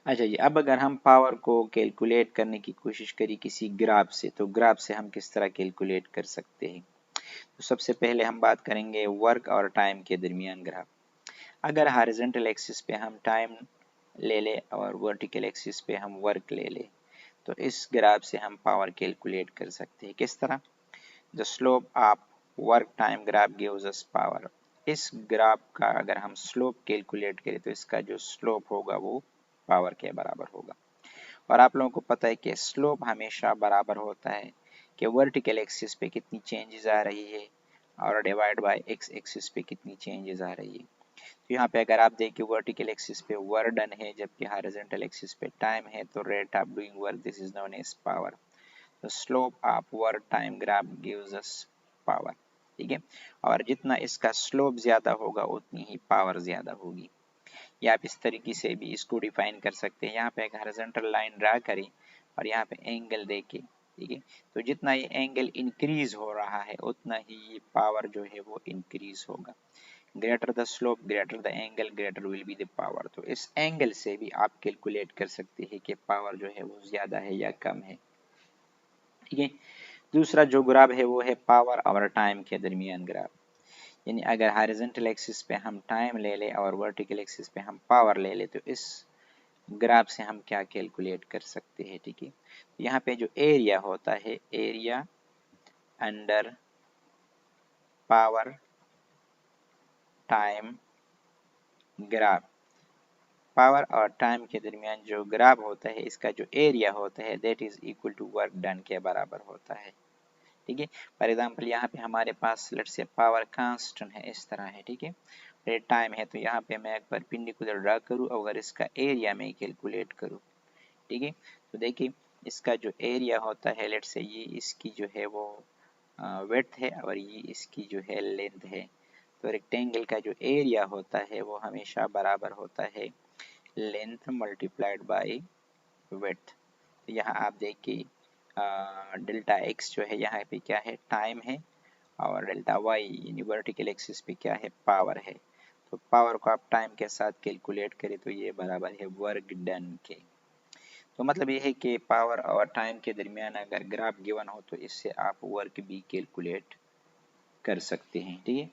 अच्छा जी, अब अगर हम पावर को कैलकुलेट करने की कोशिश करें किसी ग्राफ से, तो ग्राफ से हम किस तरह कैलकुलेट कर सकते हैं। तो सबसे पहले हम बात करेंगे वर्क और टाइम के दरमियान ग्राफ। अगर हॉरिजॉन्टल एक्सिस पे हम टाइम ले ले और वर्टिकल एक्सिस पे हम वर्क ले ले, तो इस ग्राफ से हम पावर कैलकुलेट कर सकते हैं। किस तरह? The slope of work time graph gives us power. इस ग्राफ का अगर हम स्लोप कैलकुलेट करें तो इसका जो स्लोप होगा वो पावर के बराबर होगा। और आप लोगों को पता है कि स्लोप हमेशा बराबर होता है कि वर्टिकल एक्सिस पे कितनी चेंजेस आ रही है और डिवाइड बाय एक्स एक्सिस पे कितनी चेंजेस आ रही है। तो यहाँ पे अगर आप देखिए वर्टिकल एक्सिस पे वर्क डन है जबकि हॉरिजॉन्टल एक्सिस पे टाइम है, तो rate of doing work this is known as power. The slope of work time graph gives us power. ठीक है, और जितना इसका स्लोप ज्यादा होगा उतनी ही पावर ज्यादा होगी। या आप इस तरीके से भी इसको डिफाइन कर सकते हैं। यहाँ पे एक हॉरिजॉन्टल लाइन ड्रा करें और यहाँ पे एंगल देके, ठीक है, तो जितना ये एंगल इंक्रीज हो रहा है उतना ही ये पावर जो है वो इंक्रीज होगा। Greater the slope greater the angle greater will be the power. तो इस एंगल से भी आप कैलकुलेट कर सकते हैं कि पावर जो है वो ज्यादा है या कम है। ठीक है, दूसरा जो ग्राफ है वो है पावर और टाइम के दरमियान ग्राफ। यानी अगर हॉरिजॉन्टल एक्सिस पे हम टाइम ले ले और वर्टिकल एक्सिस पे हम पावर ले ले, तो इस ग्राफ से हम क्या कैलकुलेट कर सकते हैं। ठीक है, यहाँ पे जो एरिया होता है, area under power time graph, power और टाइम के दरमियान जो ग्राफ होता है इसका जो एरिया होता है that is equal to work done के बराबर होता है। ठीक है, फॉर एग्जांपल यहाँ पे हमारे पास लेट्स से पावर कांस्टेंट है, इस तरह है। ठीक है, और टाइम है, तो यहाँ पे मैं एक परपेंडिकुलर ड्रा करूँ अगर इसका एरिया मैं कैलकुलेट करूँ। ठीक है, तो देखिए इसका जो एरिया होता है लेट्स से ये इसकी जो है वो विड्थ है और ये इसकी जो है लेंथ है। तो रेक्टेंगल का जो एरिया होता है वो हमेशा बराबर होता है लेंथ मल्टीप्लाइड बाय विड्थ। तो यहाँ आप देखिए डेल्टा एक्स जो है यहाँ पे क्या है, टाइम है, और डेल्टा वाई यानी वर्टिकल एक्सिस पे क्या है, पावर है। तो पावर को आप टाइम के साथ कैलकुलेट करें तो ये बराबर है वर्क डन के। तो मतलब ये है कि पावर और टाइम के दरमियान अगर ग्राफ गिवन हो तो इससे आप वर्क भी कैलकुलेट कर सकते हैं। ठीक है।